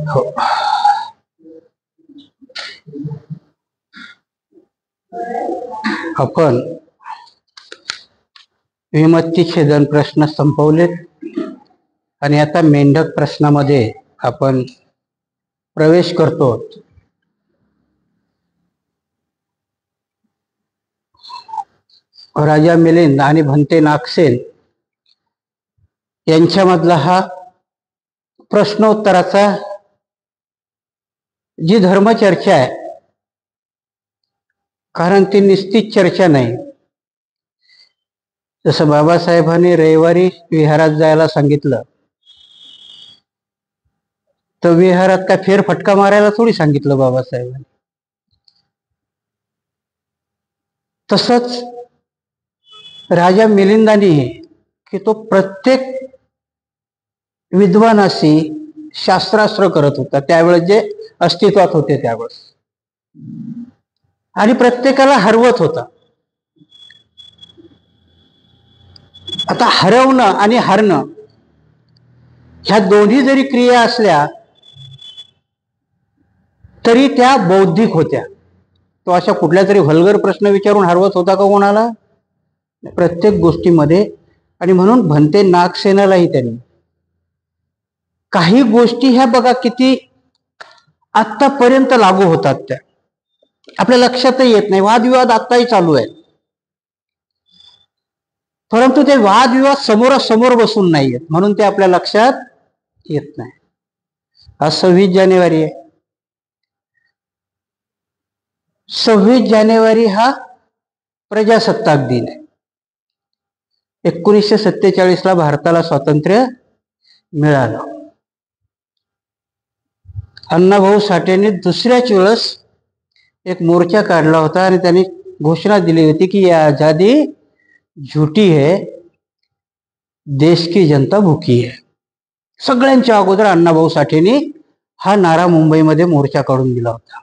हो. आपण विमत्ती छेदन प्रश्न संपवलेत आणि आता मेंढक प्रश्नामध्ये आपण प्रवेश करतो. राजा मिलिंद आणि भंते नागसेन यांच्यामधला हा प्रश्नोत्तराचा जी धर्मचर्चा आहे, कारण ती निश्चित चर्चा नाही. जसं बाबासाहेबांनी रविवारी विहारात जायला सांगितलं, तर विहारात काय फेरफटका मारायला थोडी सांगितलं बाबासाहेबांनी. तसंच राजा मिलिंदांनी की तो प्रत्येक विद्वानाशी शास्त्रास्त्र करत होता, त्यावेळेस जे अस्तित्वात होते त्यावेळेस, आणि प्रत्येकाला हरवत होता. आता हरवणं आणि हरणं ह्या दोन्ही जरी क्रिया असल्या तरी त्या बौद्धिक होत्या. तो अशा कुठल्या तरी व्हल्गर प्रश्न विचारून हरवत होता का कोणाला? प्रत्येक गोष्टीमध्ये. आणि म्हणून भंते नागसेनालाही त्यांनी काही गोष्टी ह्या बघा किती आतापर्यंत लागू होतात, त्या आपल्या लक्षातही येत नाही. वादविवाद आताही चालू आहे, परंतु ते वादविवाद समोरासमोर बसून नाही येत, म्हणून ते आपल्या लक्षात येत नाही. आज 26 जानेवारी आहे. 26 जानेवारी हा प्रजासत्ताक दिन आहे. 1947ला भारताला स्वातंत्र्य मिळालं. अण्णाभाऊ साठेंनी दुसऱ्याच वेळेस एक मोर्चा काढला होता आणि त्यांनी घोषणा दिली होती की यह आजादी झूठी है, देश की जनता भूखी है. सगळ्यांच्या अगोदर अण्णाभाऊ साठेंनी हा नारा मुंबईमध्ये मोर्चा काढून दिला होता.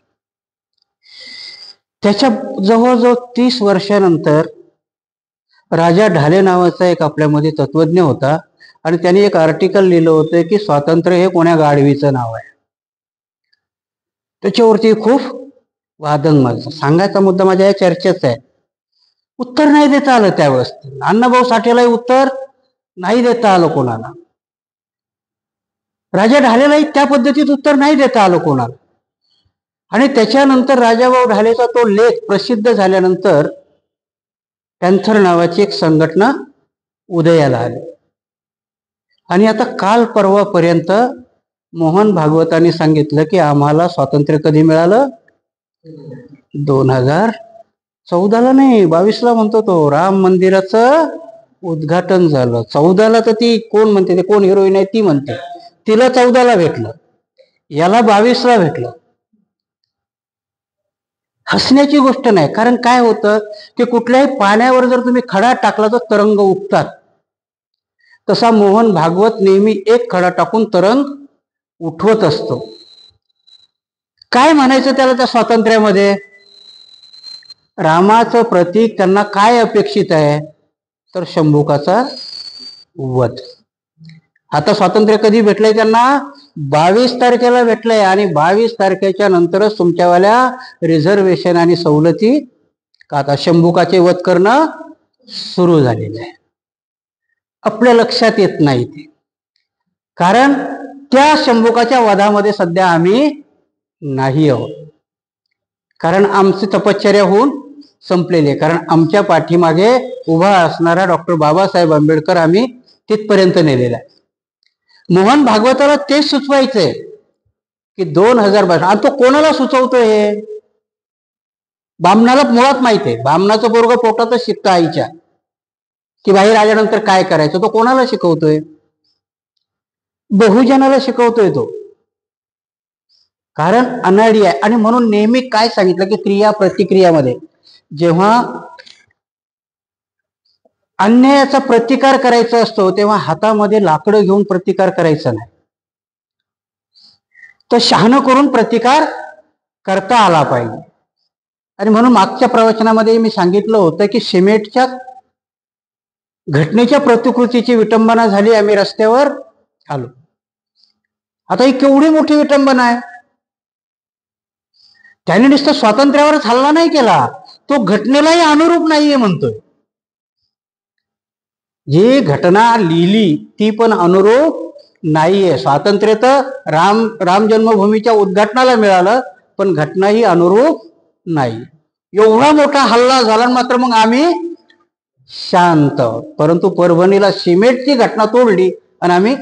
त्याच्या जवळजवळ 30 वर्षानंतर राजा ढाले नावाचा एक आपल्यामध्ये तत्वज्ञ होता, आणि त्यांनी एक आर्टिकल लिहिलं होतं की स्वातंत्र्य हे कोण्या गाढवीचं नाव आहे. त्याच्यावरती खूप वादंग माझा सांगायचा मुद्दा माझ्या या चर्चेचा आहे. उत्तर नाही देता आलं त्यावेळेस. अण्णाभाऊ साठेलाही उत्तर नाही देता आलं कोणाला. राजा ढालेलाही त्या पद्धतीत उत्तर नाही देता आलं कोणाला. आणि त्याच्यानंतर राजाभाऊ ढालेचा तो लेख प्रसिद्ध झाल्यानंतर पॅन्थर नावाची एक संघटना उदयाला आली. आणि आता काल परवापर्यंत मोहन भागवतांनी सांगितलं की आम्हाला स्वातंत्र्य कधी मिळालं? 2014ला नाही, 22ला म्हणतो तो. राम मंदिराचं उद्घाटन झालं. 14ला तर ती कोण म्हणते, ते कोण हिरोईन आहे ती म्हणते, तिला 14ला भेटलं, याला 22ला भेटलं. हसण्याची गोष्ट नाही. कारण काय होतं की कुठल्याही पाण्यावर जर तुम्ही खडा टाकला तर तरंग उठतात. तसा मोहन भागवत नेहमी एक खडा टाकून तरंग उठवत असतो. काय म्हणायचं त्याला त्या स्वातंत्र्यामध्ये? रामाचं प्रतीक त्यांना काय अपेक्षित आहे? तर शंभुकाचा वध. आता स्वातंत्र्य कधी भेटलंय त्यांना? 22 तारखेला भेटलंय. आणि 22 तारखेच्या नंतरच तुमच्यावाल्या रिझर्वेशन आणि सवलती का आता शंभुकाचे वध करणं सुरू झालेलं आहे. आपल्या लक्षात येत नाही ते, कारण त्या शंभुकाच्या वधामध्ये सध्या आम्ही नाही आहोत. कारण आमची तपश्चर्या होऊन संपलेली आहे. कारण आमच्या पाठीमागे उभा असणारा डॉक्टर बाबासाहेब आंबेडकर आम्ही तिथपर्यंत नेलेला आहे. मोहन भागवताला तेच सुचवायचंय की 2022. आणि तो कोणाला सुचवतोय हे? बामणाला मुळात माहित आहे. बामणाचं पोरग पोटातच शिकतं आईच्या की बाहेर आल्यानंतर काय करायचं. तो कोणाला शिकवतोय? बहुजनाला शिकवतोय तो. कारण अनाडी आहे. आणि म्हणून नेहमी काय सांगितलं की क्रिया प्रतिक्रियामध्ये जेव्हा अन्यायाचा प्रतिकार करायचा असतो तेव्हा हातामध्ये लाकडं घेऊन प्रतिकार करायचा नाही, तर शहाणं करून प्रतिकार करता आला पाहिजे. आणि म्हणून मागच्या प्रवचनामध्ये मी सांगितलं होतं की सिमेंटच्या घटनेच्या प्रतिकृतीची विटंबना झाली, आम्ही रस्त्यावर आलो. आता ही केवढी मोठी विटंबना आहे. त्याने नुसतं स्वातंत्र्यावरच हल्ला नाही केला, तो घटनेलाही अनुरूप नाहीये म्हणतोय. जी घटना लिहिली ती पण अनुरूप नाहीये. स्वातंत्र्य तर राम जन्मभूमीच्या उद्घाटनाला मिळालं, पण घटना ही अनुरूप नाही. एवढा मोठा हल्ला झाला मात्र मग आम्ही शांत. परंतु परभणीला सिमेंटची घटना तोडली आणि आम्ही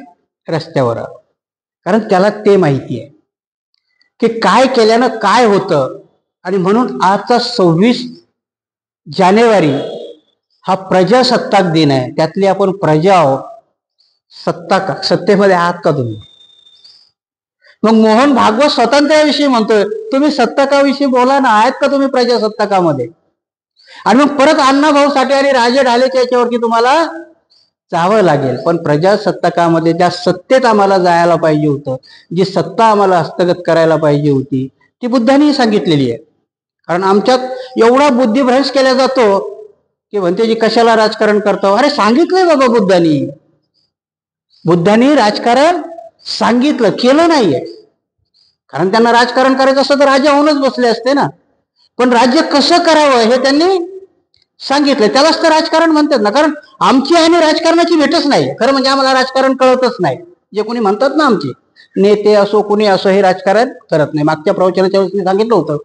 रस्त्यावर आलो. कारण त्याला ते माहिती आहे की काय केल्यानं काय होतं. आणि म्हणून आजचा 26 जानेवारी हा प्रजासत्ताक दिन आहे. त्यातली आपण प्रजा आहोत. सत्तेमध्ये आहात का तुम्ही? मग मोहन भागवत स्वातंत्र्याविषयी म्हणतोय, तुम्ही सत्ताकाविषयी बोला ना. आहेत का तुम्ही प्रजासत्ताकामध्ये? आणि मग परत अण्णाभाऊ साठे आणि राजे ढालेच्या याच्यावरती तुम्हाला जावं लागेल. पण प्रजासत्ताकामध्ये ज्या सत्तेत आम्हाला जायला पाहिजे होतं, जी सत्ता आम्हाला हस्तगत करायला पाहिजे होती, ती बुद्धांनी सांगितलेली आहे. कारण आमच्यात एवढा बुद्धिभ्रंश केला जातो की म्हणते जी कशाला राजकारण करतो. अरे सांगितलंय बाबा बुद्धांनी. बुद्धांनी राजकारण सांगितलं, केलं नाहीये. कारण त्यांना राजकारण करायचं असतं तर राजा होऊनच बसले असते ना. पण राज्य कसं करावं हे त्यांनी सांगितलं. त्यालाच तर राजकारण म्हणतात ना. कारण आमची आणि राजकारणाची भेटच नाही. खरं म्हणजे आम्हाला राजकारण कळतच नाही. जे कोणी म्हणतात ना आमचे नेते असो कोणी असो हे राजकारण करत नाही. मागच्या प्रवचनाच्या वेळेस मी सांगितलं होतं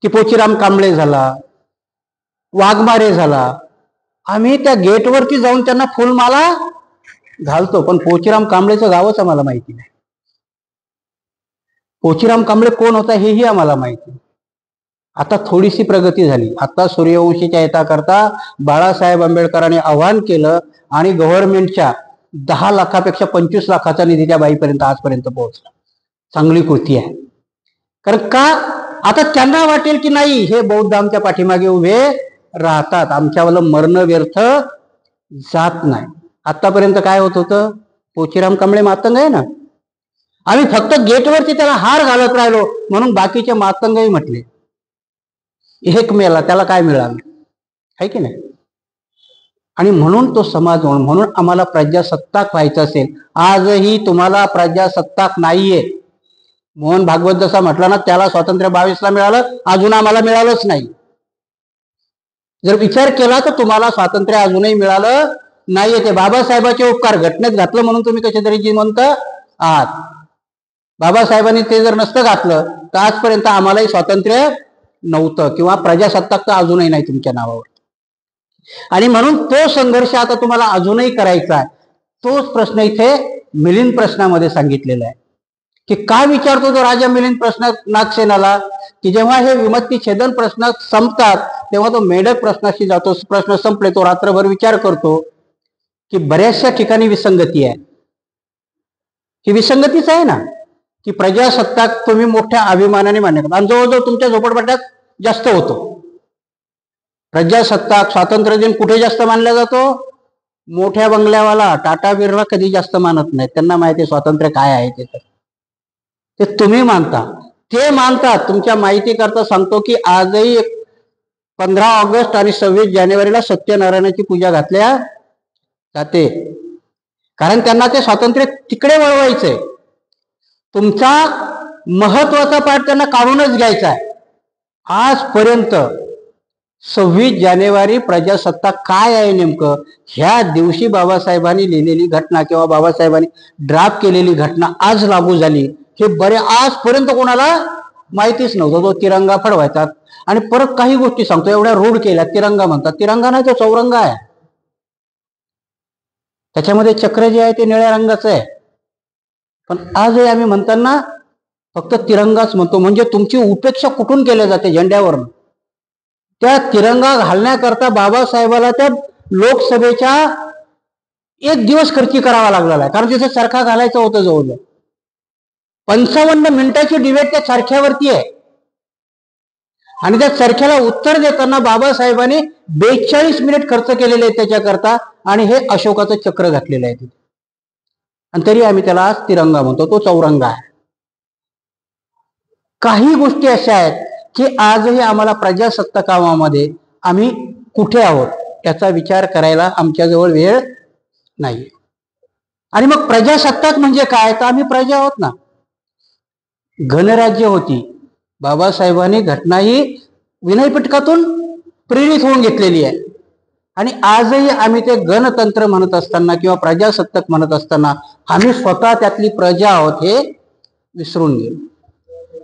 की पोचीराम कांबळे झाला, वाघमारे झाला, आम्ही त्या गेटवरती जाऊन त्यांना फुलमाला घालतो. पण पोचीराम कांबळेचं गावच आम्हाला माहिती नाही. पोचीराम कांबळे कोण होता हेही आम्हाला माहिती. आता थोडीशी प्रगती झाली. आता सूर्यवंशीच्या हिताकरता बाळासाहेब आंबेडकरांनी आवाहन केलं आणि गव्हर्नमेंटच्या 10 लाखापेक्षा 25 लाखाचा निधी त्या बाईपर्यंत आजपर्यंत पोहोचला. चांगली कृती आहे. कारण का आता त्यांना वाटेल की नाही हे बौद्ध आमच्या पाठीमागे उभे राहतात, आमच्यावाला मरण व्यर्थ जात नाही. आतापर्यंत काय होत होतं? पोचीराम कांबळे मातंग आहे ना, आम्ही फक्त गेटवरती त्याला हार घालत राहिलो म्हणून बाकीचे मातंगही म्हटले. एक मेला त्याला काय मिळालं आहे की नाही. आणि म्हणून तो समाज म्हणून आम्हाला प्रजासत्ताक व्हायचं असेल, आजही तुम्हाला प्रजासत्ताक नाहीये. मोहन भागवत जसा म्हटला ना, त्याला स्वातंत्र्य 22ला मिळालं, अजून आम्हाला मिळालंच नाही. जर विचार केला तर तुम्हाला स्वातंत्र्य अजूनही मिळालं नाहीये. ते बाबासाहेबांचे उपकार घटनेत घातलं म्हणून तुम्ही कसे तरी जिवंत आहात. बाबासाहेबांनी ते जर नसतं घातलं तर आजपर्यंत आम्हालाही स्वातंत्र्य नव्हतं किंवा प्रजासत्ताक तर अजूनही नाही तुमच्या नावावर. आणि म्हणून तो संघर्ष आता तुम्हाला अजूनही करायचा आहे. तोच प्रश्न इथे मिलिंद प्रश्नामध्ये सांगितलेला आहे की काय विचारतो तो राजा मिलिंद प्रश्न नागसेनाला की जेव्हा हे विमुक्ती छेदन प्रश्न संपतात तेव्हा तो मेढक प्रश्नाशी जातो. प्रश्न संपले तो रात्रभर विचार करतो की बऱ्याचशा ठिकाणी विसंगती आहे. ही विसंगतीच आहे ना की प्रजासत्ताक तुम्ही मोठ्या अभिमानाने मान्य करता आणि जवळजवळ तुमच्या झोपडपट्ट्यात जास्त होतो. प्रजासत्ताक स्वातंत्र्य दिन कुठे जास्त मानला जातो? मोठ्या बंगल्यावाला टाटा बिर्ला कधी जास्त मानत नाही. त्यांना माहिती स्वातंत्र्य काय आहे ते तुम्ही मानता, ते मानतात. तुमच्या माहिती करता सांगतो की आजही 15 ऑगस्ट आणि 26 जानेवारीला सत्यनारायणाची पूजा घातल्या जाते. कारण त्यांना ते स्वातंत्र्य तिकडे वळवायचंय. तुमचा महत्वाचा पाठ त्यांना काढूनच घ्यायचा आहे. आजपर्यंत 26 जानेवारी प्रजासत्ताक काय आहे नेमकं, ह्या दिवशी बाबासाहेबांनी लिहिलेली घटना किंवा बाबासाहेबांनी ड्राफ्ट केलेली घटना आज लागू झाली हे बरे आजपर्यंत कोणाला माहितीच नव्हतं. तो तिरंगा फडवायचा. आणि परत काही गोष्टी सांगतो एवढ्या रूढ केल्या. तिरंगा म्हणतात, तिरंगा नाही तो चौरंगा आहे. त्याच्यामध्ये चक्र जे आहे ते निळ्या रंगाचं आहे. पण आजही आम्ही म्हणताना फक्त तिरंगाच म्हणतो. म्हणजे तुमची उपेक्षा कुठून केल्या जाते? झेंड्यावरनं. त्या तिरंगा घालण्याकरता बाबासाहेबाला त्या लोकसभेच्या 1 दिवस खर्ची करावा लागलेला आहे. कारण तिथे चरखा घालायचं होतं. जवळजवळ 55 मिनिटाची डिबेट त्या चरख्यावरती आहे. आणि त्या चरख्याला उत्तर देताना बाबासाहेबांनी 42 मिनिट खर्च केलेले आहेत त्याच्याकरता. आणि हे अशोकाचं चक्र घातलेलं आहे तिथे. आणि तरी आम्ही त्याला आज तिरंगा म्हणतो. तो चौरंगा आहे. काही गोष्टी अशा आहेत की आजही आम्हाला प्रजासत्ताकामध्ये आम्ही कुठे आहोत याचा विचार करायला आमच्याजवळ वेळ नाही. आणि मग प्रजासत्ताक म्हणजे काय? तर आम्ही प्रजा आहोत ना. घनराज्य होती. बाबासाहेबांनी घटना ही विनयपिटकातून प्रेरित होऊन घेतलेली आहे. आणि आजही आम्ही ते गणतंत्र म्हणत असताना किंवा प्रजासत्ताक म्हणत असताना आम्ही स्वतः त्यातली प्रजा आहोत हे विसरून गेलो.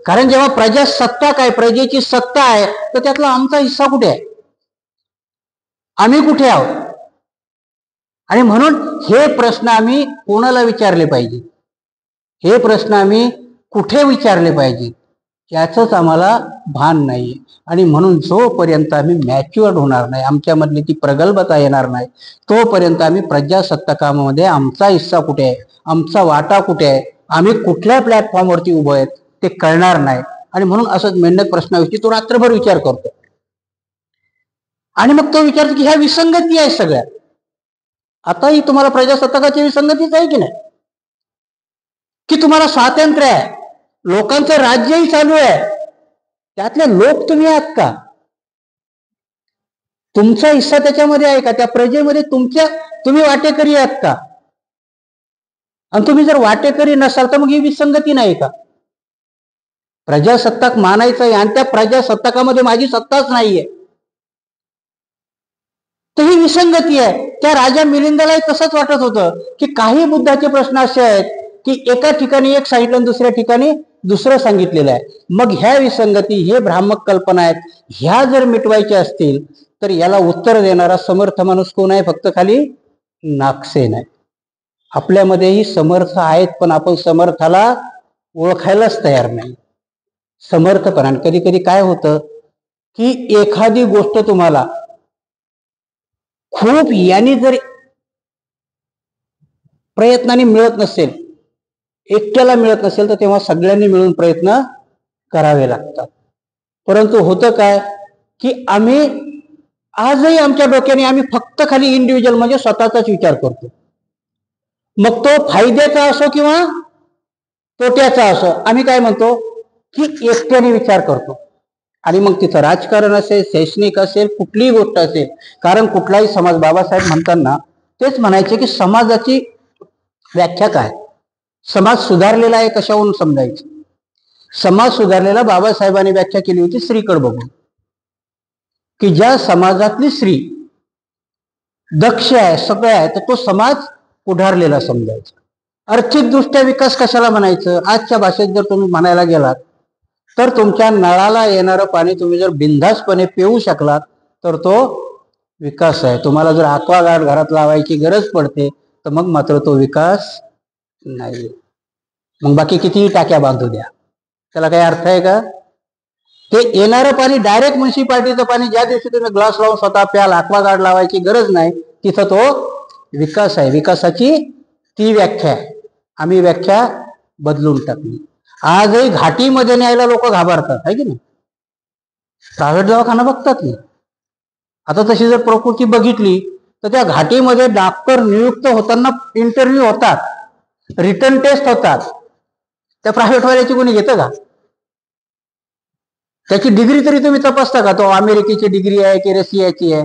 कारण जेव्हा प्रजासत्ताक आहे, प्रजेची सत्ता आहे, तर त्यातला आमचा हिस्सा कुठे आहे? आम्ही कुठे आहोत? आणि म्हणून हे प्रश्न आम्ही कोणाला विचारले पाहिजे, हे प्रश्न आम्ही कुठे विचारले पाहिजे, याचंच आम्हाला भान नाही. आणि म्हणून जोपर्यंत आम्ही मॅच्युअर्ड होणार नाही, आमच्यामधली ती प्रगल्भता येणार नाही, तोपर्यंत आम्ही प्रजासत्ताकामध्ये आमचा हिस्सा कुठे आहे, आमचा वाटा कुठे आहे, आम्ही कुठल्या प्लॅटफॉर्मवरती उभं आहेत ते कळणार नाही. आणि म्हणून असंच मेंढक प्रश्नाविषयी तो रात्रभर विचार करतो. आणि मग तो विचारतो की ह्या विसंगती आहे सगळ्या. आताही तुम्हाला प्रजासत्ताकाची विसंगतीच आहे की नाही? की तुम्हाला स्वातंत्र्य आहे, लोकांचं राज्यही चालू आहे, त्यातले लोक तुम्ही आहात का? तुमचा हिस्सा त्याच्यामध्ये आहे का? त्या प्रजेमध्ये तुम्ही वाटेकरी आहात का? आणि तुम्ही जर वाटेकरी नसाल तर मग ही विसंगती नाही का? प्रजासत्ताक मानायचं आहे आणि त्या प्रजासत्ताकामध्ये माझी सत्ताच नाहीये, तर ही विसंगती आहे. त्या राजा मिलिंदालाही तसंच वाटत होतं की काही बुद्धाचे प्रश्न असे आहेत की एका ठिकाणी एक सांगितलं आणि दुसऱ्या ठिकाणी दुसरं सांगितलेलं आहे. मग ह्या विसंगती, हे भ्रामक कल्पना आहेत, ह्या जर मिटवायच्या असतील तर याला उत्तर देणारा समर्थ माणूस कोण आहे? फक्त खाली नागसेन आहे. आपल्यामध्येही समर्थ आहेत, पण आपण समर्थाला ओळखायलाच तयार नाही. समर्थपणाने कधी कधी काय होतं की एखादी गोष्ट तुम्हाला खूप यांनी जर प्रयत्नाने मिळत नसेल, एकट्याला मिळत नसेल, तर तेव्हा सगळ्यांनी मिळून प्रयत्न करावे लागतात. परंतु होतं काय की आम्ही आजही आमच्या डोक्याने आम्ही फक्त खाली इंडिव्हिज्युअल म्हणजे स्वतःचाच विचार करतो. मग तो फायद्याचा असो किंवा तोट्याचा असो, आम्ही काय म्हणतो की एकट्याने विचार करतो. आणि मग तिथं राजकारण असेल, शैक्षणिक असेल, कुठलीही गोष्ट असेल, कारण कुठलाही समाज, बाबासाहेब म्हणताना तेच म्हणायचे की समाजाची व्याख्या काय, समाज सुधारलेला आहे कशावरून समजायचं? समाज सुधारलेला बाबासाहेबांनी व्याख्या केली होती स्त्रीकडे बघून, की ज्या समाजातली स्त्री दक्ष आहे, सगळं आहे, तर तो समाज पुढारलेला समजायचा. आर्थिकदृष्ट्या विकास कशाला म्हणायचं? आजच्या भाषेत जर तुम्ही म्हणायला गेलात तर तुमच्या नळाला येणारं पाणी तुम्ही जर बिनधास्तपणे पिऊ शकलात तर तो विकास आहे. तुम्हाला जर ॲक्वागार्ड घरात लावायची गरज पडते तर मग मात्र तो विकास नाही. मग बाकी कितीही टाक्या बांधू द्या, त्याला काही अर्थ आहे का? ते येणारं पाणी डायरेक्ट म्युन्सिपाल्टीचं पाणी ज्या दिवशी तुम्ही ग्लास लावून स्वतः प्याल, ॲक्वागार्ड लावायची गरज नाही, तिथं तो विकास आहे. विकासाची ती व्याख्या आहे. आम्ही व्याख्या बदलून टाकली. आजही घाटीमध्ये न्यायला लोक घाबरतात, आहे की नाही? प्रायव्हेट दवाखाना बघतात नाही. आता तशी जर प्रकृती बघितली तर त्या घाटीमध्ये डॉक्टर नियुक्त होताना इंटरव्ह्यू होतात, रिटर्न टेस्ट होतात. त्या प्रायव्हेटवाल्याची कोणी घेतं का? त्याची डिग्री तरी तुम्ही तपासता का? तो अमेरिकेची डिग्री आहे की रशियाची आहे?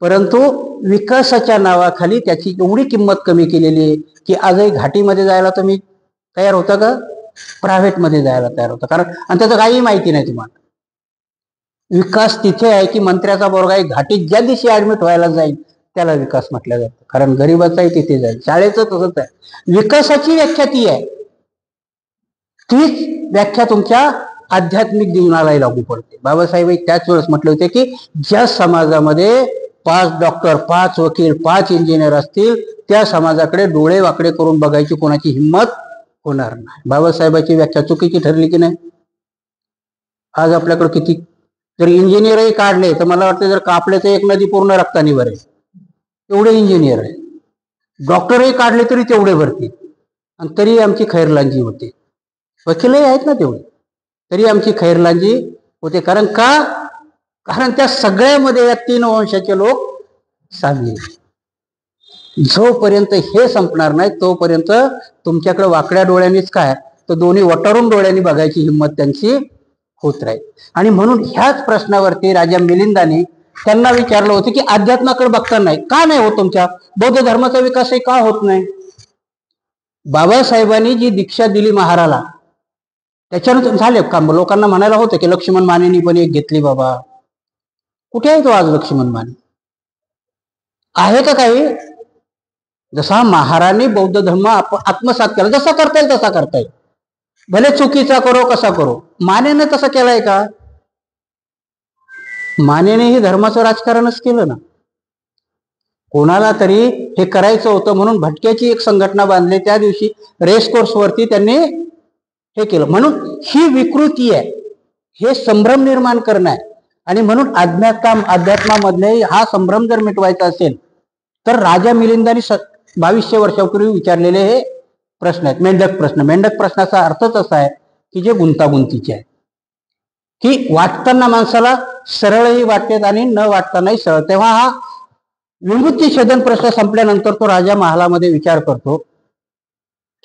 परंतु विकासाच्या नावाखाली त्याची एवढी किंमत कमी केलेली आहे की आजही घाटीमध्ये जायला तुम्ही तयार होता का? प्रायव्हेटमध्ये जायला तयार होता. कारण आणि त्याचं काही माहिती नाही तुम्हाला. विकास तिथे आहे की मंत्र्याचा पोरगा एक घाटीत ज्या दिवशी ऍडमिट व्हायला जाईल त्याला विकास म्हटलं जातं. कारण गरीबाचाही तिथे जाईल. शाळेचं तसंच आहे. विकासाची व्याख्या ती आहे. तीच व्याख्या तुमच्या आध्यात्मिक जीवनालाही लागू पडते. बाबासाहेब त्याच वेळेस म्हटले होते की ज्या समाजामध्ये 5 डॉक्टर, 5 वकील, 5 इंजिनियर असतील, त्या समाजाकडे डोळे वाकडे करून बघायची कोणाची हिंमत होणार नाही. बाबासाहेबांची व्याख्या चुकीची ठरली की नाही? आज आपल्याकडे किती जर इंजिनियरही काढले तर मला वाटतं जर कापले तर एक नदी पूर्ण रक्तानी भरेल, एवढे इंजिनियर आहे. डॉक्टरही काढले तरी तेवढे भरतील आणि तरी आमची खैरलांजी होते. वकीलही आहेत ना तेवढे, तरी आमची खैरलांजी होते. कारण का? कारण त्या सगळ्यामध्ये या 3 वंशाचे लोक सामील. जोपर्यंत हे संपणार नाही तोपर्यंत तुमच्याकडे वाकड्या डोळ्यांनीच काय तर दोन्ही वटारून डोळ्यांनी बघायची हिंमत त्यांची होत राहील. आणि म्हणून ह्याच प्रश्नावरती राजा मिलिंदाने त्यांना विचारलं होतं की अध्यात्माकडे बघता नाही का नाही होत? तुमच्या बौद्ध धर्माचा विकासही का होत नाही? बाबासाहेबांनी जी दीक्षा दिली महाराला, त्याच्यानंतर झाले का लोकांना म्हणायला होतं की लक्ष्मण मानेनी पण एक घेतली बाबा. कुठे आहे तो आज लक्ष्मण माने? आहे का काही? जसा महाराणी बौद्ध धर्म आत्मसात केला, जसा करता येईल तसा करता येईल, भले चुकीचा करो कसा करो. मानेने तसं केलाय का? मानेनेही धर्माचं राजकारणच केलं ना. कोणाला तरी हे करायचं होतं म्हणून भटक्याची एक संघटना बांधली, त्या दिवशी रेस कोर्स वरती त्यांनी हे केलं. म्हणून ही विकृती आहे, हे संभ्रम निर्माण करणं आहे. आणि म्हणून अध्यात्मामधले हा संभ्रम जर मिटवायचा असेल तर राजा मिलिंदांनी 2200 वर्षापूर्वी विचारलेले हे प्रश्न आहेत, मेंढक प्रश्न. मेंढक प्रश्नाचा अर्थच असा आहे की जे गुंतागुंतीचे आहे, की वाटताना माणसाला सरळही वाटतात आणि न वाटतानाही सरळ. तेव्हा हा विमुक्ती छेदन प्रश्न संपल्यानंतर तो राजा महालामध्ये विचार करतो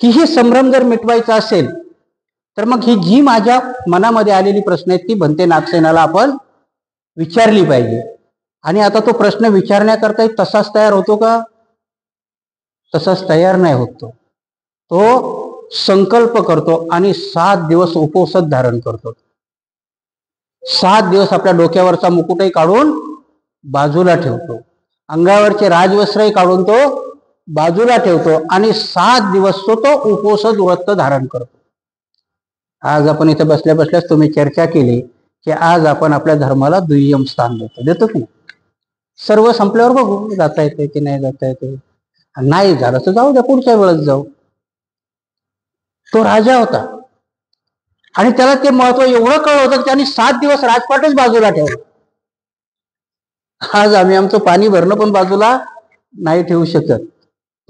की ही संभ्रम जर मिटवायचा असेल तर मग ही जी माझ्या मनामध्ये आलेली प्रश्न आहेत ती भंते नागसेनाला आपण विचारली पाहिजे. आणि आता तो प्रश्न विचारण्याकरता तसाच तयार होतो का? तसाच तयार नाही होतो. तो संकल्प करतो आणि 7 दिवस उपवास धारण करतो. 7 दिवस आपल्या डोक्यावरचा मुकुटही काढून बाजूला ठेवतो, अंगावरचे राजवस्त्रही काढून तो बाजूला ठेवतो आणि 7 दिवस तो उपवास व्रत धारण करतो. आज आपण इथे बसल्या बसल्याच तुम्ही चर्चा केली की आज आपण आपल्या धर्माला दुय्यम स्थान देतो की नाही? सर्व संपल्यावर बघू जाता येते की नाही जाता येते. नाही झालं तर जाऊ द्या, पुढच्या वेळेस जाऊ. तो राजा होता आणि त्याला ते महत्व एवढं कळलं होतं की त्यांनी 7 दिवस राजपाटच बाजूला ठेवला. आज आम्ही आमचं पाणी भरणं पण बाजूला नाही ठेवू शकत.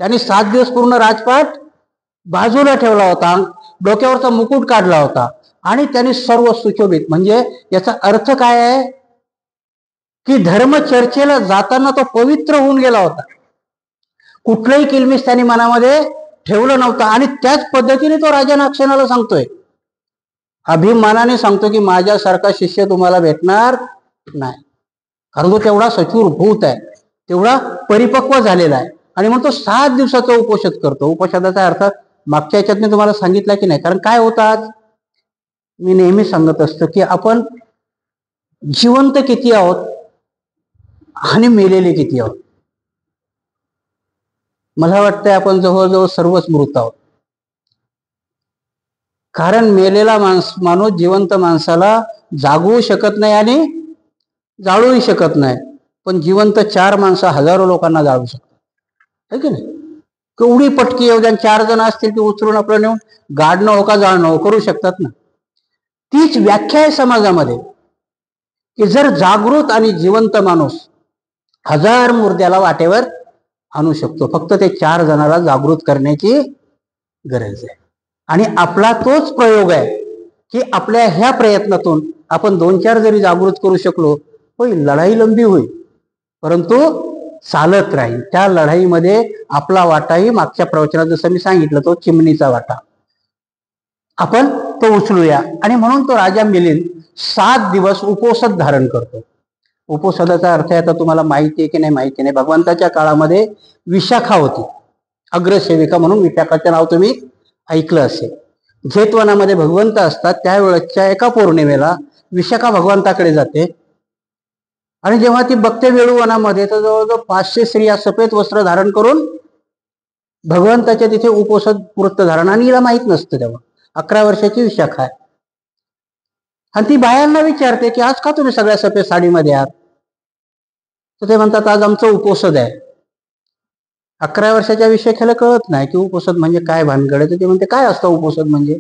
त्यांनी 7 दिवस पूर्ण राजपाट बाजूला ठेवला होता, डोक्यावरचा मुकुट काढला होता आणि त्यांनी सर्व सुशोभित. म्हणजे याचा अर्थ काय आहे की धर्म चर्चेला जाताना तो पवित्र होऊन गेला होता, कुठलंही किलमिश त्यांनी मनामध्ये ठेवलं नव्हतं. आणि त्याच पद्धतीने तो राजा नागसेनाला सांगतोय, अभिमानाने सांगतो की माझ्यासारखा शिष्य तुम्हाला भेटणार नाही. कारण तो तेवढा सचूर भूत आहे, तेवढा परिपक्व झालेला आहे. आणि मग तो 7 दिवसाचा उपोषण करतो. उपोषणाचा अर्थ मागच्या याच्यात मी तुम्हाला सांगितला की नाही? कारण काय होतं, आज मी नेहमी सांगत असतो की आपण जिवंत किती आहोत आणि मेलेले किती आहोत. मला वाटतंय आपण जवळजवळ सर्वच मृत आहोत. कारण मेलेला माणूस जिवंत माणसाला जागवू शकत नाही आणि जाळूही शकत नाही, पण जिवंत 4 माणसं हजारो लोकांना जाळू शकतात, है की नाही? केवढी पटकी येऊ द्या, 4 जण असतील की उचलून आपलं नेऊन गाडणं हो का जाळणं हो करू शकतात ना. तीच व्याख्या आहे समाजामध्ये की जर जागृत आणि जिवंत माणूस 1000 मुर्द्याला वाटेवर आणू शकतो, फक्त ते 4 जणाला जागृत करण्याची गरज आहे. आणि आपला तोच प्रयोग आहे की आपल्या ह्या प्रयत्नातून आपण 2-4 जरी जागृत करू शकलो, होईल लढाई लंबी होईल परंतु चालत राहील. त्या लढाईमध्ये आपला वाटाही मागच्या प्रवचनात जसं मी सांगितलं तो चिमणीचा वाटा, आपण तो उचलूया. आणि म्हणून तो राजा मिलिंद 7 दिवस उपवास धारण करतो. उपवासाचा अर्थ आता तुम्हाला माहिती आहे की नाही माहिती नाही. भगवंताच्या काळामध्ये विशाखा होती, अग्रसेविका म्हणून. विशाखाचं नाव तुम्ही ऐकलं असेल. जेतवनामध्ये भगवंत असतात, त्यावेळेच्या एका पौर्णिमेला विशाखा भगवंताकडे जाते आणि जेव्हा ती बघते वेळूवनामध्ये तर जवळजवळ 500 स्त्रिया सफेद वस्त्र धारण करून भगवंताच्या तिथे उपवास व्रत धारण. आणि हिला माहित नसतं तेव्हा, 11 वर्षाची विशाखा आहे. आणि ती बायांना विचारते की आज का तुम्ही सगळ्या सफेद साडीमध्ये आहात? तर ते म्हणतात आज आमचं उपवास आहे. 11 वर्षाच्या विशाखेला कळत नाही की उपवास म्हणजे काय भानगड आहे. ते म्हणते काय असतं उपवास म्हणजे?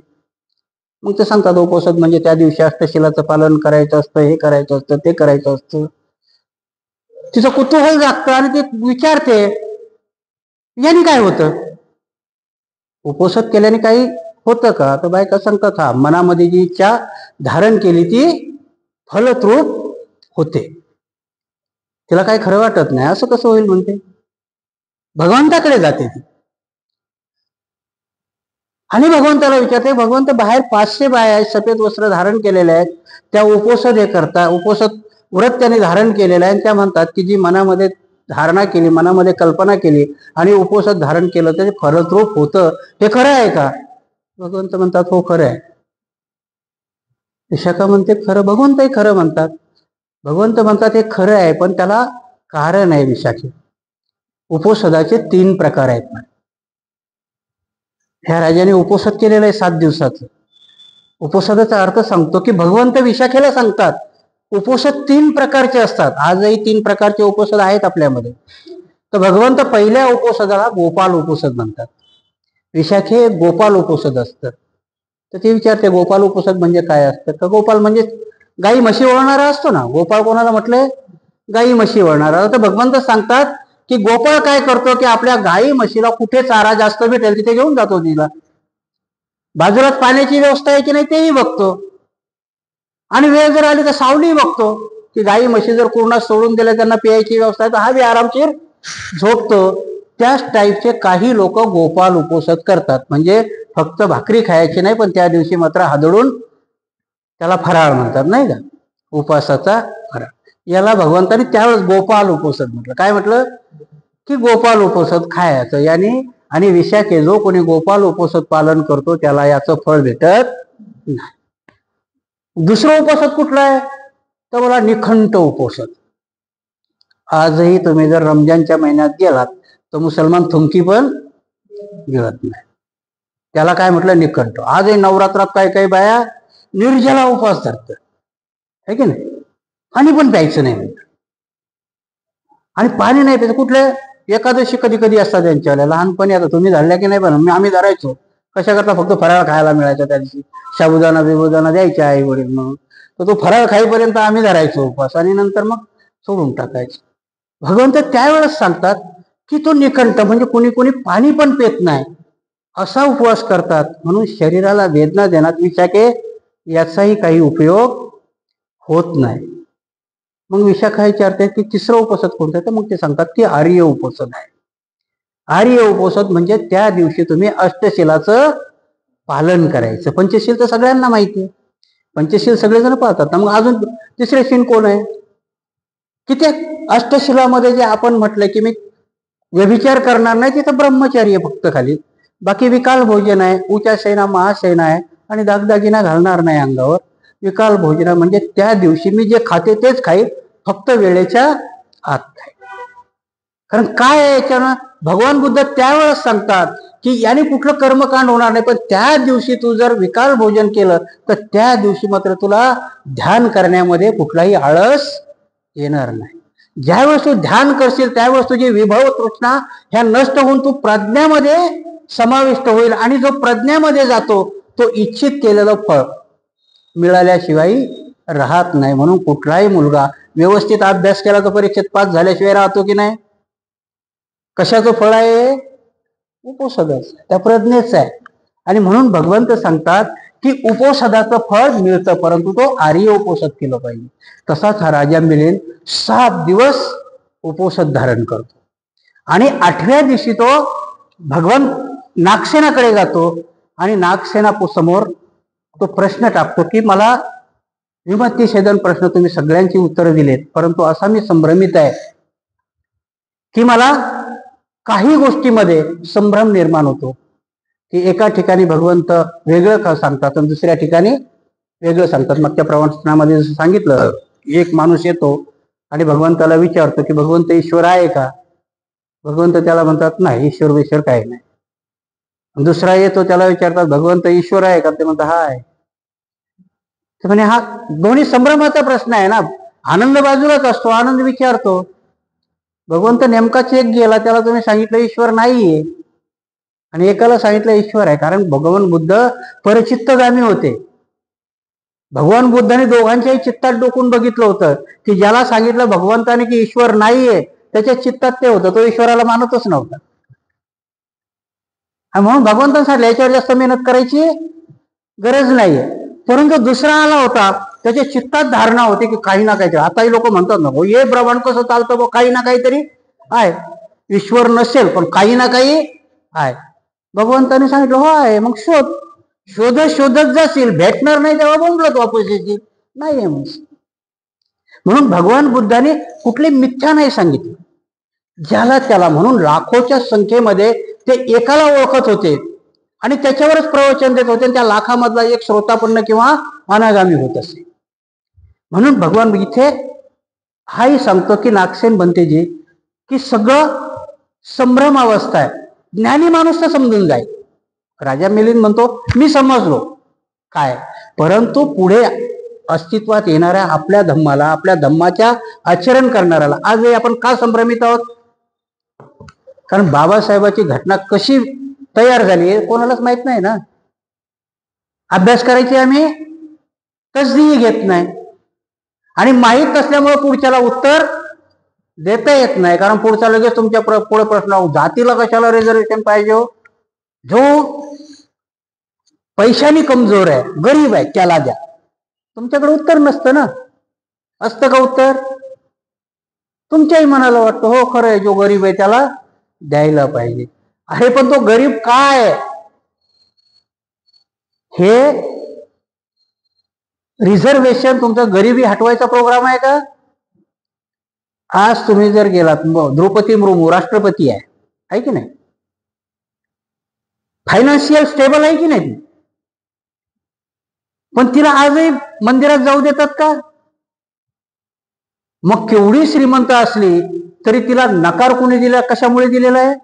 मग ते सांगतात उपवास म्हणजे त्या दिवशी अष्टशिलाचं पालन करायचं असतं, हे करायचं असतं, ते करायचं असतं. तिचं कुतूहल जागतं आणि ते विचारते याने काय होतं, उपवास केल्याने काही होतं का? तर बायका सांगतात हा, मनामध्ये जी इच्छा धारण केली ती फलद्रूप होते. तिला काही खरं वाटत नाही. असं कसं होईल म्हणते, भगवंताकडे जाते ती आणि भगवंताला विचारते. भगवंत बाहेर 500 बाया आहेत, सफेद वस्त्र धारण केलेले आहेत, त्या उपवास हे करता, उपवास व्रत त्याने धारण केलेलं आहे. आणि त्या म्हणतात की जी मनामध्ये धारणा केली, मनामध्ये कल्पना केली आणि उपवास धारण केलं तर फलद्रूप होतं, हे खरं आहे का? भगवंत म्हणतात हो खरं आहे. विशाखा म्हणते खरं, भगवंतही खरं म्हणतात. भगवंत म्हणतात हे खरं आहे, पण त्याला कारण आहे. विशाखे, उपोषदाचे 3 प्रकार आहेत. ह्या राजाने उपोषद केलेलं आहे 7 दिवसाचं. उपोषदाचा अर्थ सांगतो की भगवंत विशाखेला सांगतात उपोषद 3 प्रकारचे असतात. आजही 3 प्रकारचे उपोषद आहेत आपल्यामध्ये. तर भगवंत पहिल्या उपोषदाला गोपाल उपोषद म्हणतात. विशाखे गोपाल उपोषद असतं. तर ते विचारते गोपाल उपोषद म्हणजे काय असतं. तर गोपाल म्हणजे गाई म्हशी वळणारा असतो ना. गोपाळ कोणाला म्हटलंय? गाई म्हशी वळणारा. तर भगवंत सांगतात की गोपाळ काय करतो की आपल्या गाई म्हशीला कुठे चारा जास्त भेटेल तिथे घेऊन जातो. तिला बाजूलाच पाण्याची व्यवस्था आहे की नाही तेही बघतो, आणि वेळ जर आली तर सावली बघतो की गाई म्हशी जर पूर्ण सोडून दिल्या त्यांना पियायची व्यवस्था आहे तर हा बी आरामशीर झोपतो. त्याच टाईपचे काही लोक गोपाल उपोषद करतात. म्हणजे फक्त भाकरी खायची नाही, पण त्या दिवशी मात्र हादळून त्याला फराळ म्हणतात, नाही का? उपासाचा फराळ. याला भगवंतांनी त्यावेळेस गोपाल उपोषद म्हटलं. काय म्हटलं? की गोपाल उपोषद खायचं याने. आणि विशाखे जो कोणी गोपाल उपोषद पालन करतो त्याला याचं फळ भेटत नाही. दुसरं उपोषद कुठलं आहे? तर मला निखंट उपोषद. आजही तुम्ही जर रमजानच्या महिन्यात गेलात तर मुसलमान थुंकी पण गिळत नाही. त्याला काय म्हटलं? निखंट. आजही नवरात्रात काही काही बाया निर्जला उपवास धरतात, है की नाही? पाणी पण प्यायचं नाही म्हणतात. आणि पाणी नाही प्यायचं. कुठले? एकादशी कधी कधी असतात त्यांच्यावाल्या. लहानपणी आता तुम्ही धरल्या की नाही, पण आम्ही धरायचो. कशा करता? फक्त फराळ खायला मिळायचा त्या दिवशी. साबुदाणा बिबुदाणा द्यायचे आई वडील म्हणून. तर तो फराळ खाईपर्यंत आम्ही धरायचो उपवास, आणि नंतर मग सोडून टाकायचं. भगवंत त्यावेळेस सांगतात की तो निकंठ म्हणजे कोणी कोणी पाणी पण पित नाही असा उपवास करतात. म्हणून शरीराला वेदना देण्यात विशाखे याचाही काही उपयोग होत नाही. मग विशाखा विचारते की तिसरं उपोषद कोणतं? तर मग ते सांगतात की आर्य उपोषद आहे. आर्य उपोषद म्हणजे त्या दिवशी तुम्ही अष्टशिलाचं पालन करायचं. पंचशील तर सगळ्यांना माहिती आहे, पंचशील सगळेजण पाळतात ना. मग अजून तिसरे शील कोण आहे? की ते अष्टशिलामध्ये जे आपण म्हटलं की मी व्यभिचार करणार नाही, तिथं ब्रह्मचार्य फक्त खाली. बाकी विकाल भोजन आहे, उचाशयना महाशयना आहे, आणि दागदागिना घालणार नाही अंगावर. विकाल भोजन म्हणजे त्या दिवशी मी जे खाते तेच खाईल, फक्त वेळेच्या आत खाईल. कारण काय आहे याच्यानं? भगवान बुद्ध त्यावेळेस सांगतात की याने कुठलं कर्मकांड होणार नाही, पण त्या दिवशी तू जर विकाल भोजन केलं तर त्या दिवशी मात्र तुला ध्यान करण्यामध्ये कुठलाही आळस येणार नाही. ज्यावेळेस तू ध्यान करशील त्यावेळेस तुझी विभव तृष्णा ह्या नष्ट होऊन तू प्रज्ञामध्ये समाविष्ट होईल, आणि जो प्रज्ञामध्ये जातो तो इच्छित केलेलं फळ मिळाल्याशिवाय राहत नाही. म्हणून कुठलाही मुलगा व्यवस्थित अभ्यास केला तर परीक्षेत पास झाल्याशिवाय राहतो की नाही? कशाचं फळ आहे? उपोषदाचं, त्या प्रज्ञेच आहे. आणि म्हणून भगवंत सांगतात की उपोषदाचं फळ मिळतं, परंतु तो आर्य उपोषद केलं पाहिजे. तसाच हा राजा मिळेल 7 दिवस उपोषद धारण करतो, आणि 8व्या दिवशी तो भगवान नागसेनाकडे जातो, आणि नागसेना समोर तो प्रश्न टाकतो की मला विमत्ती प्रश्न तुम्ही सगळ्यांची उत्तरं दिलेत, परंतु असा मी संभ्रमित आहे की मला काही गोष्टीमध्ये संभ्रम निर्माण होतो की एका ठिकाणी भगवंत वेगळं सांगतात आणि दुसऱ्या ठिकाणी वेगळं सांगतात. मग त्या प्रवचनामध्ये जसं सांगितलं, एक माणूस येतो आणि भगवंताला विचारतो की भगवंत ईश्वर आहे का? भगवंत त्याला म्हणतात नाही, ईश्वर काही नाही. दुसरा येतो, त्याला विचारतात भगवंत ईश्वर आहे का? ते म्हणतात हा आहे. म्हणजे हा दोन्ही संभ्रमाचा प्रश्न आहे ना. आनंद बाजूलाच असतो, आनंद विचारतो. भगवंत नेमकाच एक गेला, त्याला तुम्ही सांगितलं ईश्वर नाहीये, आणि एकाला सांगितलं ईश्वर आहे. कारण भगवान बुद्ध परचित्तगामी होते. भगवान बुद्धाने दोघांच्याही चित्तात डोकून बघितलं होतं की ज्याला सांगितलं भगवंताने की ईश्वर नाहीये त्याच्या चित्तात ते होतं, तो ईश्वराला मानतच नव्हता. म्हणून भगवंतांनी सांगितलं याच्यावर जास्त मेहनत करायची गरज नाहीये. परंतु दुसरा आला होता, त्याच्या चित्तात धारणा होती की काही ना काहीतरी. आताही लोक म्हणतात ना, हो हे ब्रह्मांड कसं चालतं, काही ना काहीतरी आहे. ईश्वर नसेल पण काही ना काही आहे. भगवंतांनी सांगितलं हो आहे, मग शोध. शोधत शोधत जाशील, भेटणार नाही तेव्हा बोंबलत वापस येशील. नाहीये म्हणून भगवान बुद्धाने कुठली मिथ्या नाही सांगितली, ज्याला त्याला. म्हणून लाखोच्या संख्येमध्ये ते एकाला ओळखत होते आणि त्याच्यावरच प्रवचन देत होते. त्या लाखामधला एक श्रोतापन्न किंवा अनागामी होत असे. म्हणून भगवान इथे हाही सांगतो की नागसेन बनतेजी की सगळं संभ्रम अवस्था आहे. ज्ञानी माणूस तर समजून जाईल. राजा मिलिंद म्हणतो मी समजलो काय, परंतु पुढे अस्तित्वात येणाऱ्या आपल्या धम्माला, आपल्या धम्माच्या आचरण करणाऱ्याला आजही आपण का संभ्रमित आहोत? कारण बाबासाहेबाची घटना कशी तयार झाली हे कोणालाच माहित नाही ना. अभ्यास करायची आम्ही तसदीही घेत नाही आणि माहीत नसल्यामुळे पुढच्याला उत्तर देता येत नाही. कारण पुढचा लगेच तुमच्या पुढे प्रश्न, जातीला कशाला रिझर्वेशन पाहिजे हो? जो पैशाने कमजोर आहे, गरीब आहे, त्याला द्या. तुमच्याकडे उत्तर नसतं ना. असतं का उत्तर? तुमच्याही मनाला वाटतं हो खरं आहे, जो गरीब आहे त्याला द्यायला पाहिजे. अरे पण तो गरीब काय हे रिझर्वेशन तुमचा गरिबी हटवायचा प्रोग्राम आहे का? आज तुम्ही जर गेलात, द्रौपदी मुर्मू राष्ट्रपती आहे की नाही, फायनान्शियल स्टेबल आहे की नाही, पण तिला आजही मंदिरात जाऊ देतात का? मग केवढी श्रीमंत असली तरी तिला नकार कोणी दिला? कशामुळे दिलेला आहे?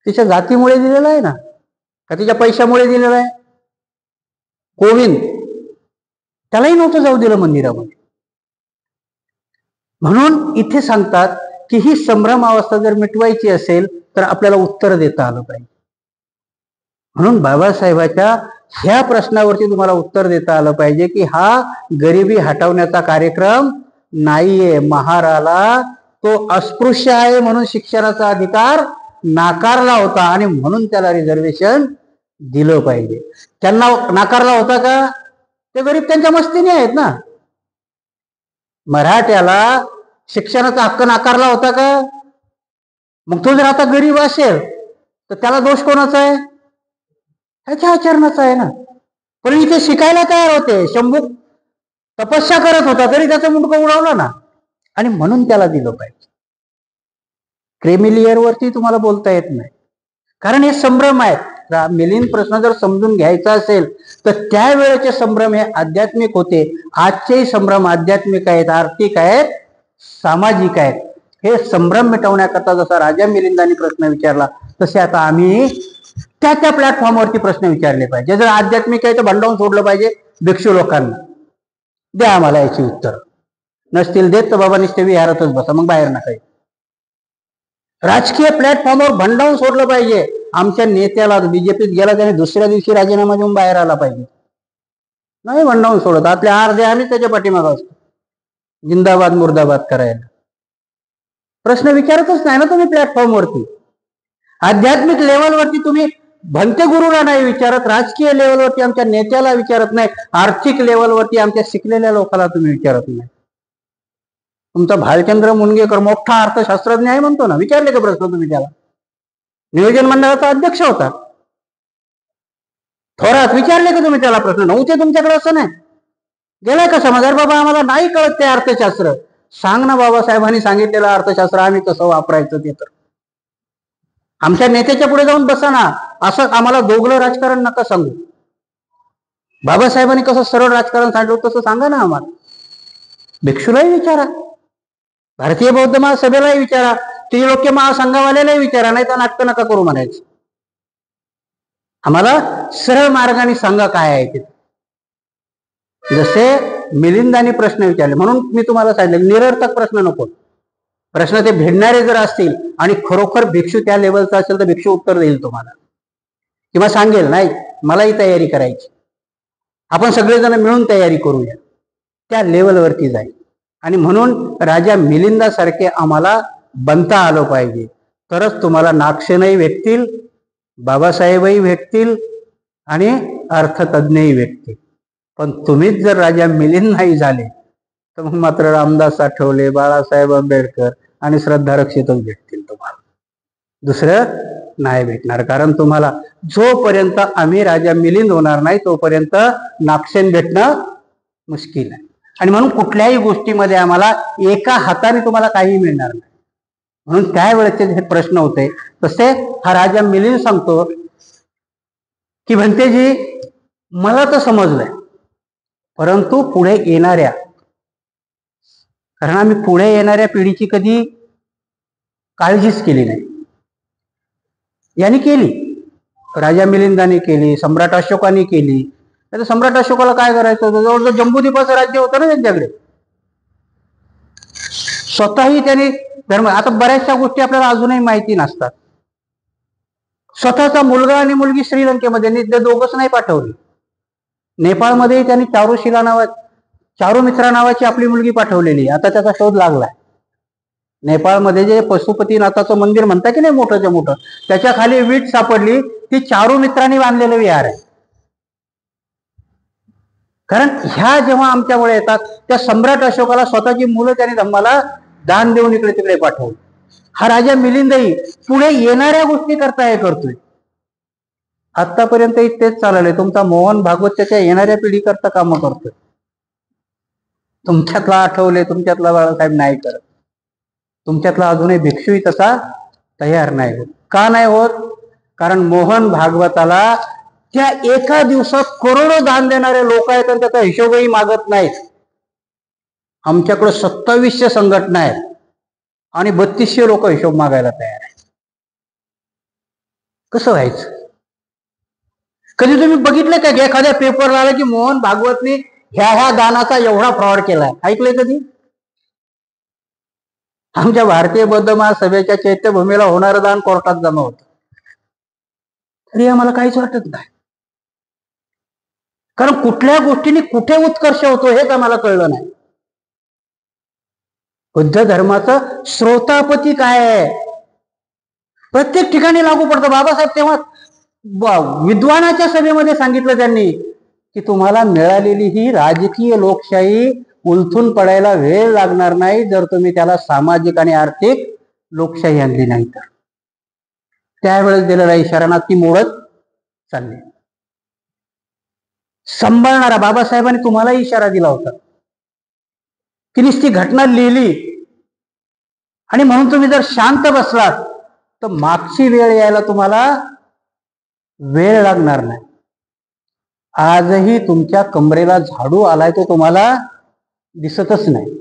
तिच्या जातीमुळे दिलेला आहे ना, का तिच्या पैशामुळे दिलेला आहे? कोविंद त्यालाही नव्हतं जाऊ दिलं मंदिरामध्ये. म्हणून इथे सांगतात की ही संभ्रम अवस्था जर मिटवायची असेल तर आपल्याला उत्तर देता आलं पाहिजे. म्हणून बाबासाहेबाच्या ह्या प्रश्नावरती तुम्हाला उत्तर देता आलं पाहिजे की हा गरिबी हटवण्याचा कार्यक्रम नाहीये. महाराला तो अस्पृश्य आहे म्हणून शिक्षणाचा अधिकार नाकारला होता आणि म्हणून त्याला रिझर्वेशन दिलं पाहिजे. त्यांना नाकारला होता का? ते गरीब त्यांच्या मस्तीने आहेत ना. मराठ्याला शिक्षणाचा हक्क नाकारला होता का? मग तो जर आता गरीब असेल तर त्याला दोष कोणाचा आहे? त्याच्या आचरणाचा आहे ना. पण इथे शिकायला तयार होते. शंभू तपस्या करत होता तरी त्याचा मुंडकं उडवला ना, आणि म्हणून त्याला दिलं पाहिजे. क्रेमिलियर वरती तुम्हाला बोलता येत नाही, कारण हे संभ्रम आहेत. मिलिंद प्रश्न जर समजून घ्यायचा असेल तर त्यावेळेचे संभ्रम हे आध्यात्मिक होते. आजचेही संभ्रम आध्यात्मिक आहेत, आर्थिक आहेत, सामाजिक आहेत. हे संभ्रम मिटवण्याकरता जसा राजा मिलिंदांनी प्रश्न विचारला तसे आता आम्ही त्या प्लॅटफॉर्मवरती प्रश्न विचारले पाहिजे. जर आध्यात्मिक आहे तर भांडवून सोडलं पाहिजे भिक्षू लोकांना, द्या आम्हाला याची उत्तर. नसतील देत तर बाबा नुसते विहारातच बसा, मग बाहेर नका. राजकीय प्लॅटफॉर्मवर भंडावून सोडलं पाहिजे. आमच्या नेत्याला बीजेपीत गेला त्याने दुसऱ्या दिवशी राजीनामा देऊन बाहेर आला पाहिजे. नाही भंडावून सोडत, आपल्या अर्धे आम्ही त्याच्या पाठीमागं असतो जिंदाबाद मुर्दाबाद करायला. प्रश्न विचारतच नाही ना तुम्ही प्लॅटफॉर्मवरती. आध्यात्मिक लेवलवरती तुम्ही भंते गुरुला नाही विचारत, राजकीय लेवलवरती आमच्या नेत्याला विचारत नाही, आर्थिक लेवलवरती आमच्या शिकलेल्या लोकांना तुम्ही विचारत नाही. तुमचा भालचंद्र मुनगेकर मोठा अर्थशास्त्रज्ञ आहे म्हणतो ना, विचारले का प्रश्न तुम्ही त्याला? नियोजन मंडळाचा अध्यक्ष होता. थोरात विचारले का तुम्ही त्याला प्रश्न? नव्हते तुमच्याकडे असं नाही. गेलाय का समाज? बाबा आम्हाला नाही कळत ते अर्थशास्त्र. सांग ना, बाबासाहेबांनी सांगितलेलं अर्थशास्त्र आम्ही कसं वापरायचं ते. तर आमच्या नेत्याच्या पुढे जाऊन बसा ना. असं आम्हाला दोघलं राजकारण नका सांगू. बाबासाहेबांनी कसं सरळ राजकारण सांगितलं तसं सांगा ना आम्हाला. भिक्षूलाही विचारा, भारतीय बौद्ध महासभेलाही विचारा, त्रिलोक्य महासंघावाल्यालाही विचारा, नाही तर नाटकं नका करू म्हणायचं. आम्हाला सरळ मार्गाने सांगा काय आहे ते. जसे मिलिंदांनी प्रश्न विचारले म्हणून मी तुम्हाला सांगितलं निरर्थक प्रश्न नको. प्रश्न ते भिडणारे जर असतील आणि खरोखर भिक्षू त्या लेवलचा असेल तर भिक्षू उत्तर देईल तुम्हाला, किंवा सांगेल नाही मलाही तयारी करायची, आपण सगळेजण मिळून तयारी करूया, त्या लेवलवरती जाईल. आणि म्हणून राजा मिलिंदासारखे आम्हाला बनता आलं पाहिजे, तरच तुम्हाला नागसेनही भेटतील, बाबासाहेबही भेटतील आणि अर्थतज्ञही भेटतील. पण तुम्हीच जर राजा मिलिंद नाही झाले तर मग मात्र रामदास आठवले, बाळासाहेब आंबेडकर आणि श्रद्धा रक्षितच भेटतील तुम्हाला, दुसरं नाही भेटणार. कारण तुम्हाला जोपर्यंत आम्ही राजा मिलिंद होणार नाही तोपर्यंत नागसेन भेटणं मुश्किल आहे. आणि म्हणून कुठल्याही गोष्टीमध्ये आम्हाला एका हाताने तुम्हाला काही मिळणार नाही. म्हणून त्यावेळेचे जे प्रश्न होते तसे हा राजा मिलिंद सांगतो की भंतेजी मला तर समजलंय परंतु पुढे येणाऱ्या, कारण आम्ही पुढे येणाऱ्या पिढीची कधी काळजीच केली नाही. यांनी केली, राजा मिलिंदाने केली, सम्राट अशोकाने केली. तर सम्राट अशोकाला काय करायचं होतं, जवळजवळ जम्बूद्वीपाचं राज्य होतं ना त्यांच्याकडे. स्वतःही त्यांनी धर्म, आता बऱ्याचशा गोष्टी आपल्याला अजूनही माहिती नसतात. स्वतःचा मुलगा आणि मुलगी श्रीलंकेमध्ये ते दोघंच नाही पाठवली. नेपाळमध्येही त्यांनी चारुमित्रा नावाची आपली मुलगी पाठवलेली. आता त्याचा शोध लागलाय. नेपाळमध्ये जे पशुपतीनाथाचं मंदिर म्हणता की नाही मोठंच्या मोठं, त्याच्या खाली वीट सापडली, ती चारुमित्रांनी बांधलेलं विहार आहे. कारण ह्या जेव्हा आमच्यामुळे येतात, त्या सम्राट अशोकाला स्वतःची मुलं त्यांनी धम्माला दान देऊन इकडे तिकडे पाठवलं. हा राजा मिलिंदही पुढे येणाऱ्या गोष्टी करता हे करतोय. आतापर्यंत तेच चाललंय. तुमचा मोहन भागवत त्याच्या येणाऱ्या पिढी करता कामं करतोय. तुमच्यातला आठवले, तुमच्यातला बाळासाहेब नाही करत. तुमच्यातला अजूनही भिक्षुही तसा तयार नाही होत. का नाही होत? कारण मोहन भागवताला त्या एका दिवसात करोडो दान देणारे लोक आहेत आणि त्याचा हिशोबही मागत नाहीत. आमच्याकडे 2700 संघटना आहेत आणि 3200 लोक हिशोब मागायला तयार आहेत. कसं व्हायचं? कधी तुम्ही बघितलं का एखाद्या पेपरला आलं की मोहन भागवतने ह्या दानाचा एवढा फ्रॉड केलाय? ऐकलंय कधी? आमच्या भारतीय बौद्ध महासभेच्या चैत्यभूमीला होणारं दान कोर्टात जमा होतं, तरी आम्हाला काहीच वाटत नाही. कारण कुठल्या गोष्टीने कुठे उत्कर्ष होतो हेच आम्हाला कळलं नाही. बुद्ध धर्माचं श्रोतापती काय आहे प्रत्येक ठिकाणी लागू पडतं. बाबासाहेब तेव्हा विद्वानाच्या सभेमध्ये सांगितलं त्यांनी की तुम्हाला मिळालेली ही राजकीय लोकशाही उलथून पडायला वेळ लागणार नाही जर तुम्ही त्याला सामाजिक आणि आर्थिक लोकशाही आणली नाही तर. त्यावेळेस दिलेला इशारा ती मोडत चालली. सांभाळणारा बाबासाहेबांनी तुम्हालाही इशारा दिला होता की नुसती घटना लिहिली आणि म्हणून तुम्ही जर शांत बसलात तर मागची वेळ यायला तुम्हाला वेळ लागणार नाही. आजही तुमच्या कमरेला झाडू आलाय तो तुम्हाला दिसतच नाही.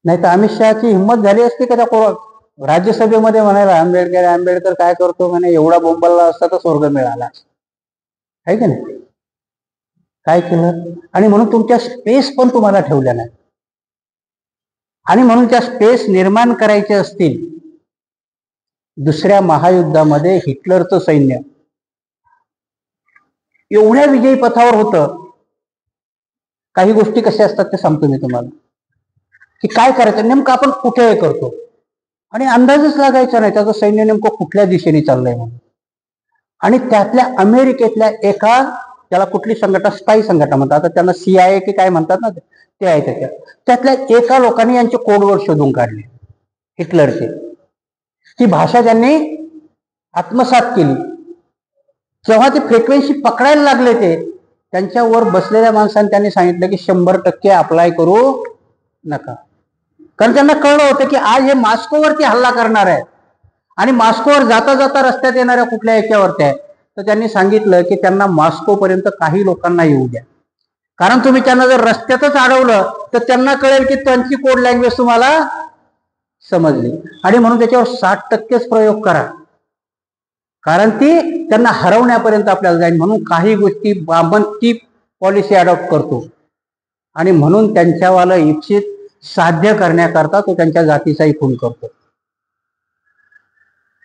नाही तर अमित शहाची हिंमत झाली असती का त्या राज्यसभेमध्ये म्हणायला आंबेडकर आंबेडकर काय करतो म्हणे, एवढा बोंबलला असता तर स्वर्ग मिळाला आहे की नाही? काय केलं? आणि म्हणून तुमच्या स्पेस पण तुम्हाला ठेवल्या नाही. आणि म्हणून त्या स्पेस निर्माण करायचे असतील, दुसऱ्या महायुद्धामध्ये हिटलरचं सैन्य एवढ्या विजयी पथावर होतं. काही गोष्टी कशा असतात ते सांगतो मी तुम्हाला, की काय करायचं नेमकं, आपण कुठे हे करतो आणि अंदाजच लागायचा नाही त्याचं सैन्य नेमकं कुठल्या दिशेने चाललंय म्हणून. आणि त्यातल्या अमेरिकेतल्या एका, त्याला कुठली संघटना, स्पाई संघटना म्हणतात, आता त्यांना CIA की काय म्हणतात ना, ते आहे त्यातल्या एका लोकांनी यांचे कोडवर्ड शोधून काढले हिटलरचे. ती भाषा त्यांनी आत्मसात केली. जेव्हा ते फ्रिक्वेन्सी पकडायला लागले ते त्यांच्यावर बसलेल्या माणसांनी त्यांनी सांगितलं की 100% अप्लाय करू नका. कारण त्यांना कळलं होतं की आज हे मॉस्कोवरती हल्ला करणार आहे आणि मॉस्कोवर जाता जाता रस्त्यात येणाऱ्या कुठल्या याच्यावरती आहे. तर त्यांनी सांगितलं की त्यांना मॉस्को पर्यंत काही लोकांना येऊ द्या, कारण तुम्ही त्यांना जर रस्त्यातच अडवलं तर त्यांना कळेल की त्यांची कोड लँग्वेज तुम्हाला समजली. आणि म्हणून त्याच्यावर 60%च प्रयोग करा, कारण ती त्यांना हरवण्यापर्यंत आपल्याला जाईल. म्हणून काही गोष्टी आपण ती पॉलिसी अडॉप्ट करतो आणि म्हणून त्यांच्यावाला इच्छित साध्य करण्याकरता तो त्यांच्या जातीचाही खून करतो.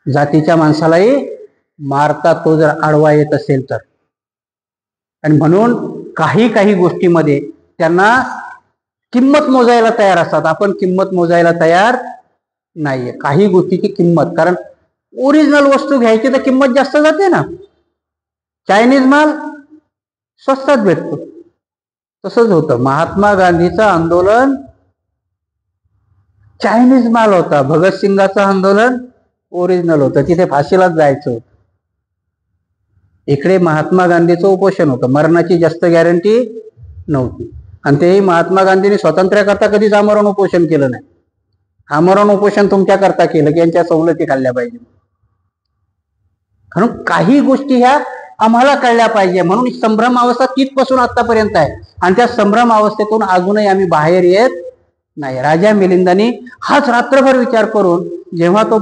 जातीच्या माणसालाही मारता तो जर आडवा येत असेल तर. आणि म्हणून काही काही गोष्टीमध्ये त्यांना किंमत मोजायला तयार असतात, आपण किंमत मोजायला तयार नाहीये काही गोष्टीची किंमत. कारण ओरिजिनल वस्तू घ्यायची तर किंमत जास्त जाते ना. चायनीज माल स्वस्तात भेटतो. तसंच होतं. महात्मा गांधीचं आंदोलन चायनीज माल होता, भगतसिंगाचं आंदोलन ओरिजिनल होतं, तिथे फाशीलाच जायचं होतं. इकडे महात्मा गांधीचं उपोषण होतं, मरणाची जास्त गॅरंटी नव्हती. आणि तेही महात्मा गांधींनी स्वातंत्र्याकरता कधीच आमरण उपोषण केलं नाही. आमरण उपोषण तुमच्याकरता केलं की यांच्या सवलती खाल्ल्या पाहिजे. कारण काही गोष्टी ह्या आम्हाला कळल्या पाहिजे. म्हणून संभ्रम अवस्था तिथपासून आतापर्यंत आहे आणि त्या संभ्रम अवस्थेतून अजूनही आम्ही बाहेर येत नाही. राजा मिलिंदानी हाच रात्रभर विचार करून जेव्हा तो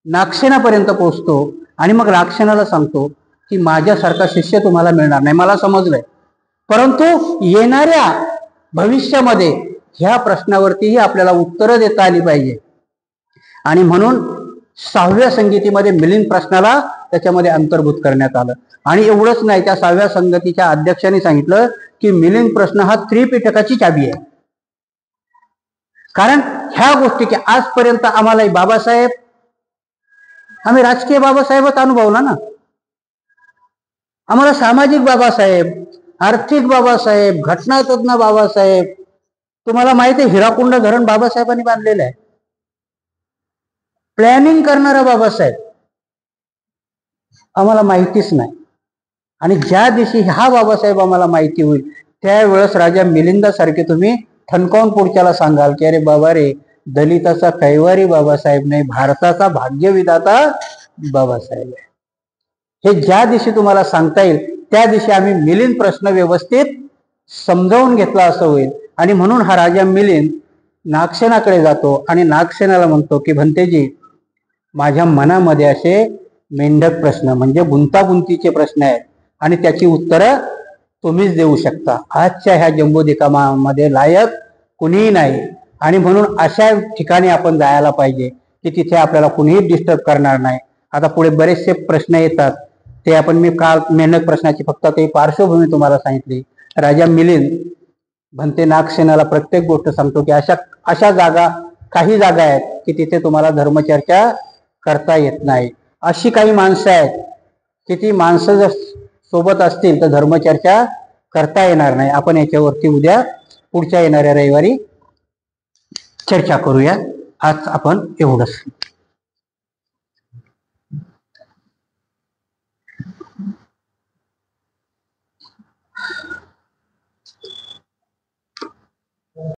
नागसेनापर्यंत पोहोचतो आणि मग नागसेनाला सांगतो की माझ्यासारखा शिष्य तुम्हाला मिळणार नाही, मला समजलंय, परंतु येणाऱ्या भविष्यामध्ये ह्या प्रश्नावरतीही आपल्याला उत्तरं देता आली पाहिजे. आणि म्हणून 6व्या संगीतीमध्ये मिलिंद प्रश्नाला त्याच्यामध्ये अंतर्भूत करण्यात आलं. आणि एवढंच नाही, त्या 6व्या संगतीच्या अध्यक्षांनी सांगितलं की मिलिंद प्रश्न हा त्रिपिटकाची चाबी आहे. कारण ह्या गोष्टी की आजपर्यंत आम्हाला बाबासाहेब, आम्ही राजकीय बाबासाहेबच अनुभवला ना, आम्हाला सामाजिक बाबासाहेब, आर्थिक बाबासाहेब, घटनातज्ञ बाबासाहेब, तुम्हाला माहिती आहे हिराकुंड धरण बाबासाहेबांनी बांधलेलं आहे, प्लॅनिंग करणारा बाबासाहेब आम्हाला माहितीच नाही. आणि ज्या दिवशी हा बाबासाहेब आम्हाला माहिती होईल त्यावेळेस राजा मिलिंदासारखे तुम्ही ठणकावून पुढच्याला सांगाल की अरे बाबा रे, दलिताचा कैवारी बाबासाहेब नाही, भारताचा भाग्यविधाता बाबासाहेब आहे. हे ज्या दिवशी तुम्हाला सांगता येईल त्या दिवशी आम्ही मिलिंद प्रश्न व्यवस्थित समजावून घेतला असं होईल. आणि म्हणून हा राजा मिलिंद नागसेनाकडे जातो आणि नागसेनाला म्हणतो की भंतेजी, माझ्या मनामध्ये असे मेंढक प्रश्न म्हणजे गुंतागुंतीचे प्रश्न आहेत आणि त्याची उत्तरं तुम्हीच देऊ शकता. आजच्या ह्या जम्बूद्वीपामध्ये लायक कुणीही नाही. आणि म्हणून अशा ठिकाणी आपण जायला पाहिजे की तिथे आपल्याला कुणीही डिस्टर्ब करणार नाही. आता पुढे बरेचसे प्रश्न येतात, ते आपण मी काल मेंढक प्रश्नाची फक्त ते पार्श्वभूमी तुम्हाला सांगितली. राजा मिलिंद भंते नागसेनाला प्रत्येक गोष्ट सांगतो की अशा जागा, काही जागा आहेत की तिथे तुम्हाला धर्मचर्चा करता येत नाही. अशी काही माणसं आहेत की ती माणसं जर सोबत असतील तर धर्मचर्चा करता येणार नाही. आपण याच्यावरती उद्या पुढच्या येणाऱ्या रविवारी चर्चा करूया. आज आपण एवढंच.